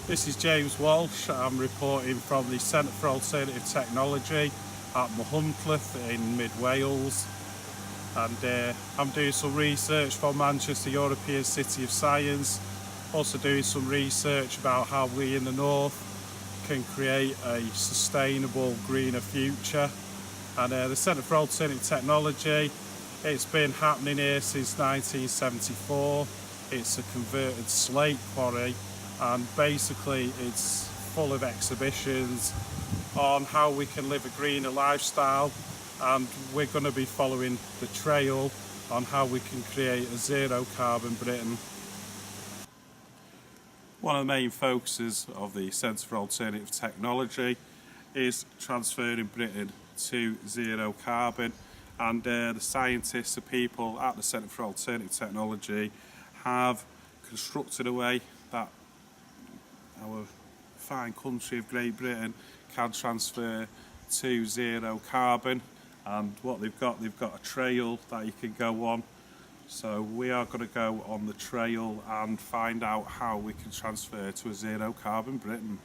This is James Walsh. I'm reporting from the Centre for Alternative Technology at Machynlleth in mid-Wales, and I'm doing some research for Manchester European City of Science, also doing some research about how we in the north can create a sustainable greener future. And the Centre for Alternative Technology, it's been happening here since 1974. It's a converted slate quarry, and basically it's full of exhibitions on how we can live a greener lifestyle, and we're going to be following the trail on how we can create a zero carbon Britain. One of the main focuses of the Centre for Alternative Technology is transferring Britain to zero carbon, and the scientists, the people at the Centre for Alternative Technology have constructed a way that our fine country of Great Britain can transfer to zero carbon. And what they've got a trail that you can go on. So we are going to go on the trail and find out how we can transfer to a zero carbon Britain.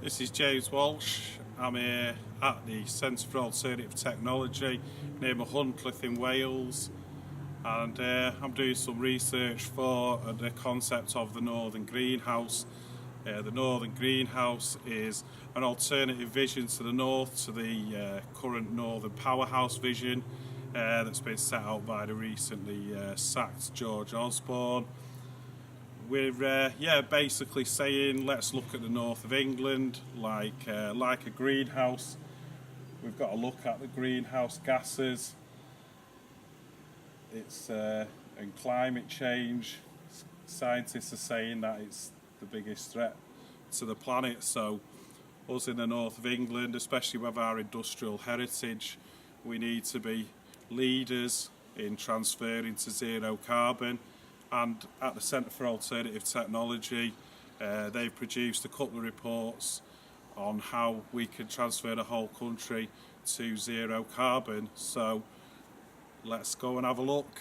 This is James Walsh. I'm here at the Centre for Alternative Technology near Machynlleth in Wales, and I'm doing some research for the concept of the Northern Greenhouse. The Northern Greenhouse is an alternative vision to the north, to the current Northern Powerhouse vision that's been set out by the recently sacked George Osborne. We're basically saying let's look at the north of England like a greenhouse. We've got to look at the greenhouse gases. It's and climate change. Scientists are saying that it's the biggest threat to the planet. So us in the north of England, especially with our industrial heritage, we need to be leaders in transferring to zero carbon. And at the Centre for Alternative Technology, they've produced a couple of reports on how we can transfer the whole country to zero carbon. So let's go and have a look.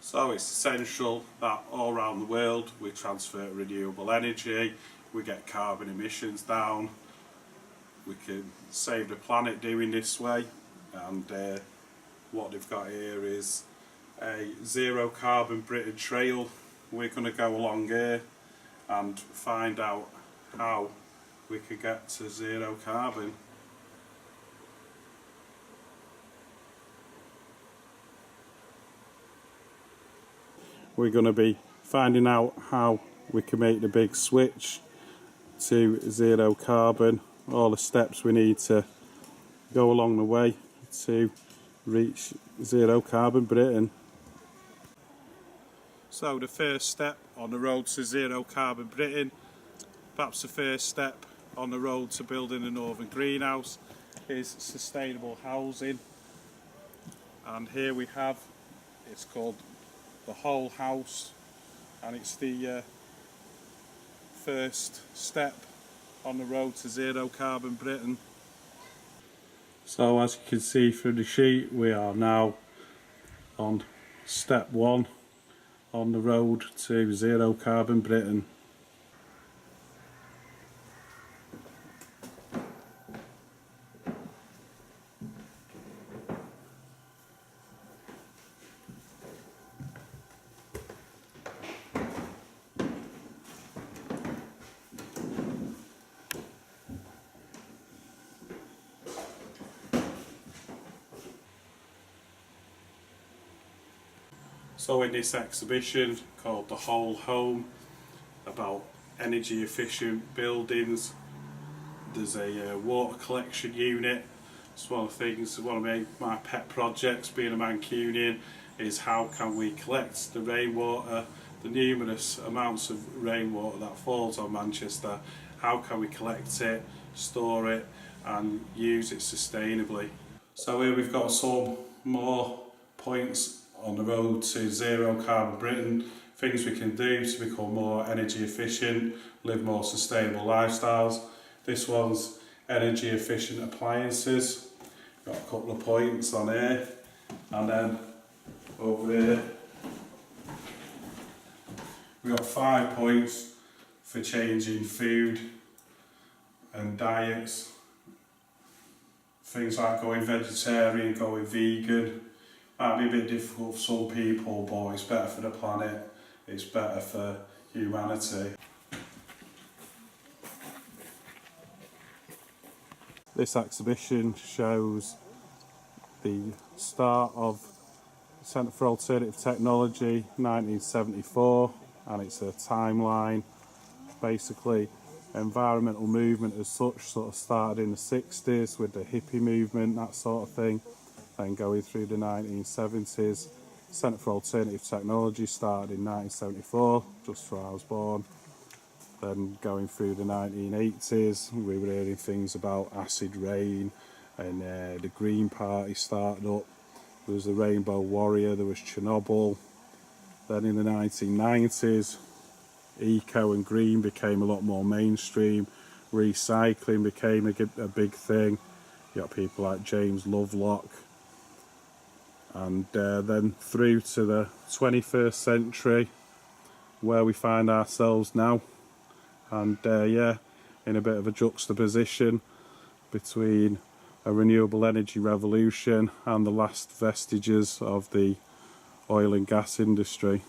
So it's essential that all around the world we transfer renewable energy, we get carbon emissions down, we can save the planet doing this way. And what they've got here is a zero carbon Britain trail. We're going to go along here and find out how we can get to zero carbon. We're going to be finding out how we can make the big switch to zero carbon, all the steps we need to go along the way to reach zero carbon Britain. So the first step on the road to zero carbon Britain, perhaps the first step on the road to building a northern greenhouse, is sustainable housing. And here we have, it's called the whole house, and it's the first step on the road to zero carbon Britain. So as you can see from the sheet, we are now on step one on the road to zero carbon Britain. So in this exhibition called The Whole Home, about energy efficient buildings, there's a water collection unit. It's one of the things, one of my pet projects, being a Mancunian, is how can we collect the rainwater, the numerous amounts of rainwater that falls on Manchester, how can we collect it, store it and use it sustainably. So here we've got some more points on the road to zero carbon Britain, things we can do to become more energy efficient, live more sustainable lifestyles. This one's energy efficient appliances. Got a couple of points on here, and then over here we've got 5 points for changing food and diets. Things like going vegetarian, going vegan. Might be a bit difficult for some people, but it's better for the planet, it's better for humanity. This exhibition shows the start of Centre for Alternative Technology, 1974, and it's a timeline. Basically, environmental movement as such sort of started in the 60s with the hippie movement, that sort of thing. Then going through the 1970s, Centre for Alternative Technology started in 1974, just before I was born. Then going through the 1980s, we were hearing things about acid rain, and the Green Party started up. There was the Rainbow Warrior, there was Chernobyl. Then in the 1990s, eco and green became a lot more mainstream. Recycling became a big thing. You got people like James Walsh. And then through to the 21st century, where we find ourselves now. And yeah, in a bit of a juxtaposition between a renewable energy revolution and the last vestiges of the oil and gas industry.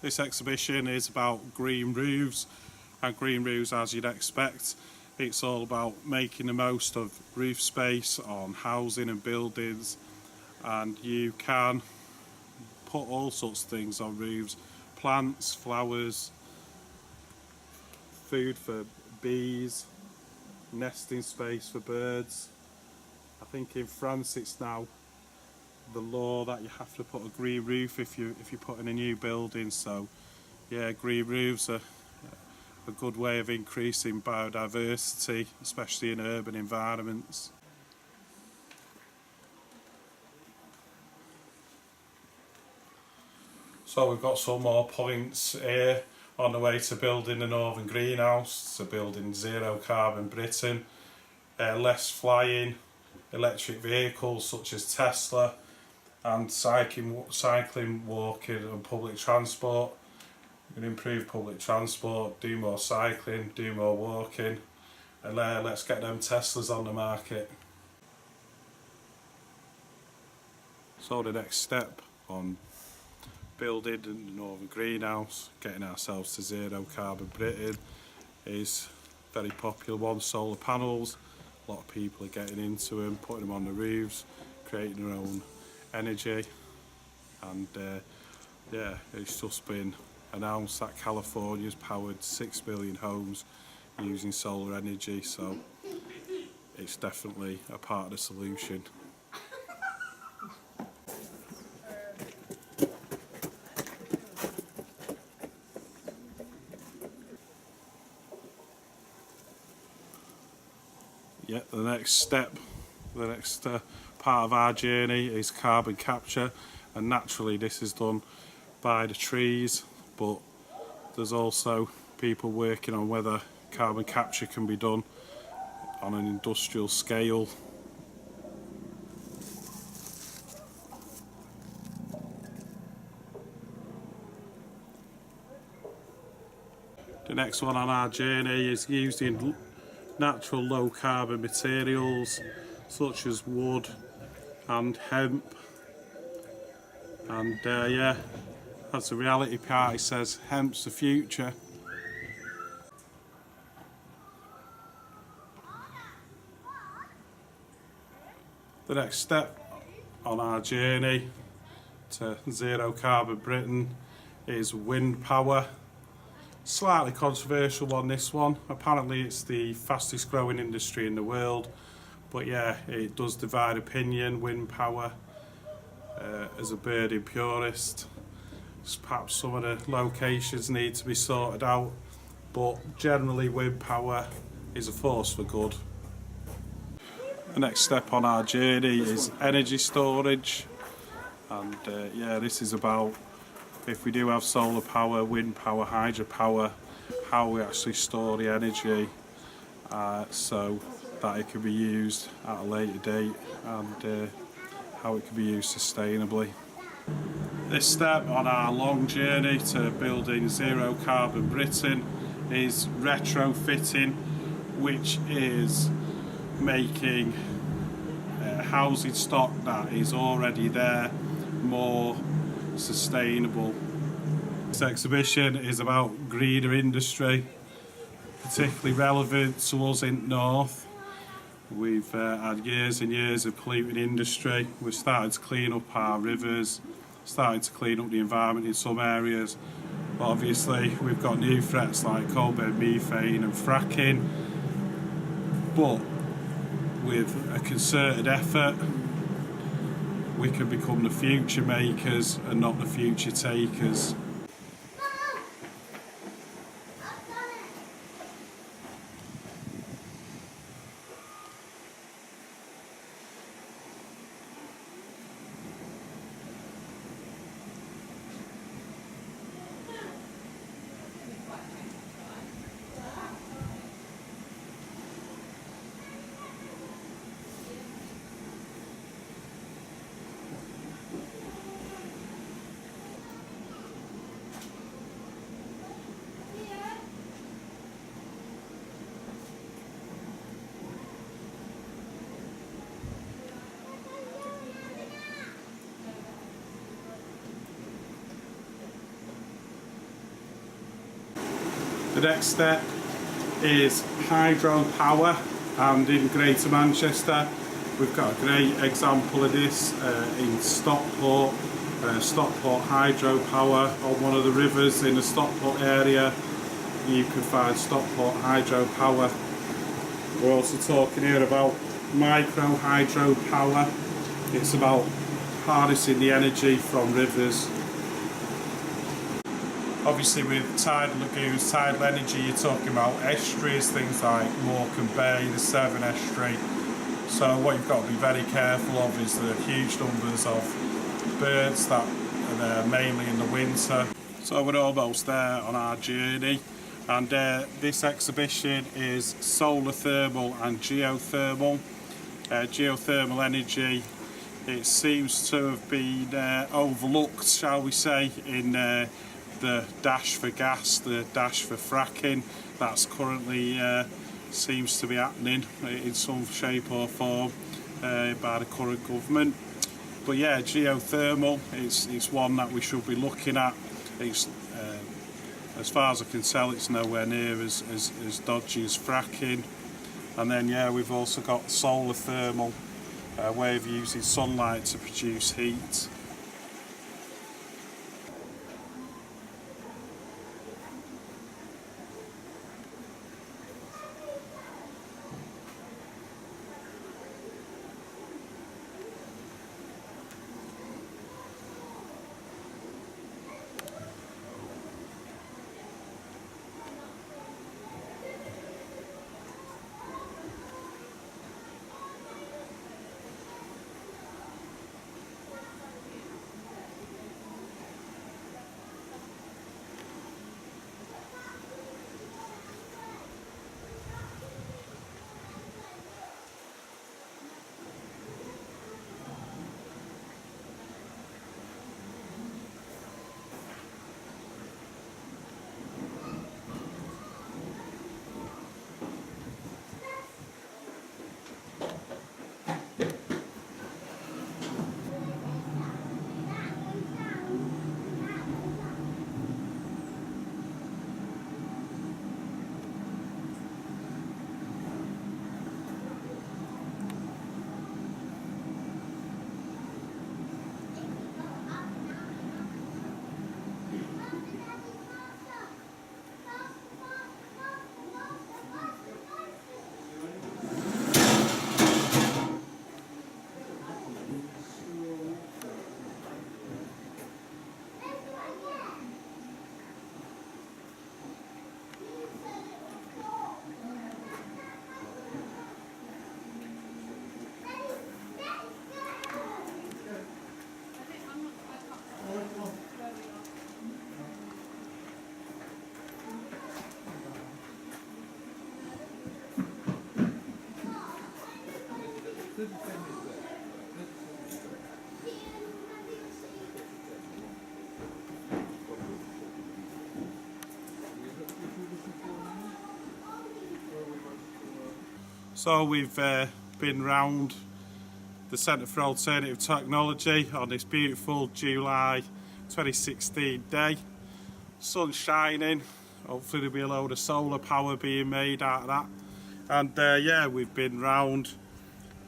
This exhibition is about green roofs, and green roofs, as you'd expect, it's all about making the most of roof space on housing and buildings, and you can put all sorts of things on roofs: plants, flowers, food for bees, nesting space for birds. I think in France it's now the law that you have to put a green roof if you put in a new building. So yeah, green roofs are a good way of increasing biodiversity, especially in urban environments. So we've got some more points here on the way to building the Northern Greenhouse, to building zero carbon Britain, less flying, electric vehicles such as Tesla, and cycling, walking and public transport. We can improve public transport, do more cycling, do more walking, and let's get them Teslas on the market. So the next step on building the Northern Greenhouse, getting ourselves to zero carbon Britain, is very popular one: solar panels. A lot of people are getting into them, putting them on the roofs, creating their own energy, and yeah, it's just been announced that California's powered 6 million homes using solar energy, so it's definitely a part of the solution. Yeah, the next step, the next part of our journey is carbon capture, and naturally this is done by the trees, but there's also people working on whether carbon capture can be done on an industrial scale. The next one on our journey is using natural low carbon materials such as wood and hemp, and yeah, as the reality party says, hemp's the future. The next step on our journey to zero carbon Britain is wind power. Slightly controversial on this one. Apparently it's the fastest growing industry in the world, but yeah, it does divide opinion, wind power. as a birding purist. Perhaps some of the locations need to be sorted out, but generally wind power is a force for good. The next step on our journey is energy storage, and yeah, this is about, if we do have solar power, wind power, hydropower, how we actually store the energy so that it can be used at a later date, and how it can be used sustainably. This step on our long journey to building zero carbon Britain is retrofitting, which is making housing stock that is already there more sustainable. This exhibition is about greener industry, particularly relevant to us in North. We've had years and years of polluting industry. We've started to clean up our rivers, started to clean up the environment in some areas, but obviously we've got new threats like coal bed methane and fracking. But with a concerted effort, we can become the future makers and not the future takers. The next step is hydropower, and in Greater Manchester we've got a great example of this in Stockport. Stockport hydropower on one of the rivers in the Stockport area. You can find Stockport hydropower. We're also talking here about micro hydropower. It's about harnessing the energy from rivers. Obviously with tidal lagoons, tidal energy, you're talking about estuaries, things like Morecambe Bay, the Severn estuary. So what you've got to be very careful of is the huge numbers of birds that are there mainly in the winter. So we're almost there on our journey, and this exhibition is solar thermal and geothermal. Geothermal energy, it seems to have been overlooked, shall we say, in the dash for gas, the dash for fracking. That's currently seems to be happening in some shape or form by the current government. But yeah, geothermal it's one that we should be looking at. It's as far as I can tell, it's nowhere near as dodgy as fracking. And then yeah, we've also got solar thermal, a way of using sunlight to produce heat. So we've been round the Centre for Alternative Technology on this beautiful July 2016 day. Sun's shining, hopefully there'll be a load of solar power being made out of that. And yeah, we've been round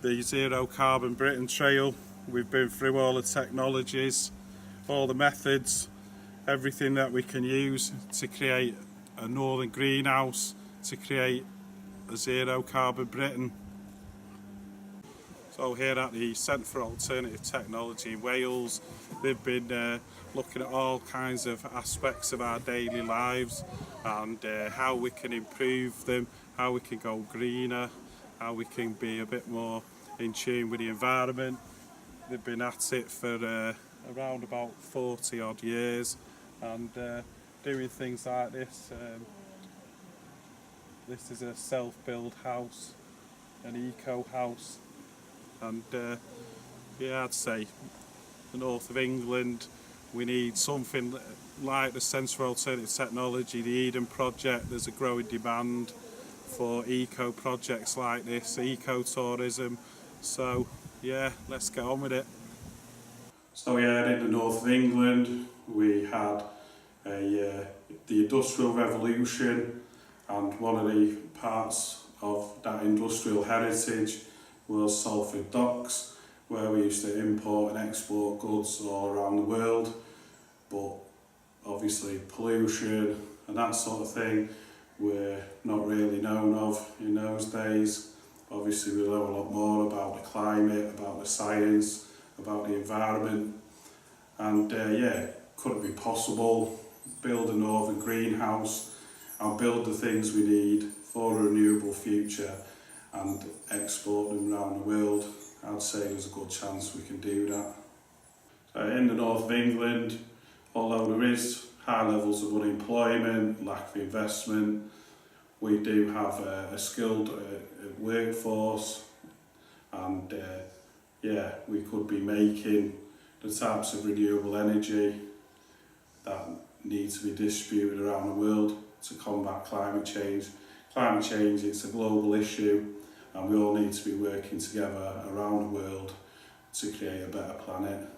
the Zero Carbon Britain Trail. We've been through all the technologies, all the methods, everything that we can use to create a northern greenhouse, to create a zero carbon Britain. So here at the Centre for Alternative Technology in Wales, they've been looking at all kinds of aspects of our daily lives and how we can improve them, how we can go greener, how we can be a bit more in tune with the environment. They've been at it for around about 40 odd years and doing things like this. This is a self-build house, an eco house, and yeah, I'd say the north of England, we need something like the Centre for Alternative Technology, the Eden project. There's a growing demand for eco projects like this, eco-tourism, so yeah, let's get on with it. So yeah, in the north of England we had the Industrial Revolution, and one of the parts of that industrial heritage was Salford Docks, where we used to import and export goods all around the world. But obviously pollution and that sort of thing were not really known of in those days. Obviously we know a lot more about the climate, about the science, about the environment, and yeah, could it be possible build a northern greenhouse and build the things we need for a renewable future and export them around the world? I'd say there's a good chance we can do that. So in the north of England, although there is high levels of unemployment, lack of investment, we do have a skilled workforce, and yeah, we could be making the types of renewable energy that need to be distributed around the world to combat climate change. Climate change, it's a global issue, and we all need to be working together around the world to create a better planet.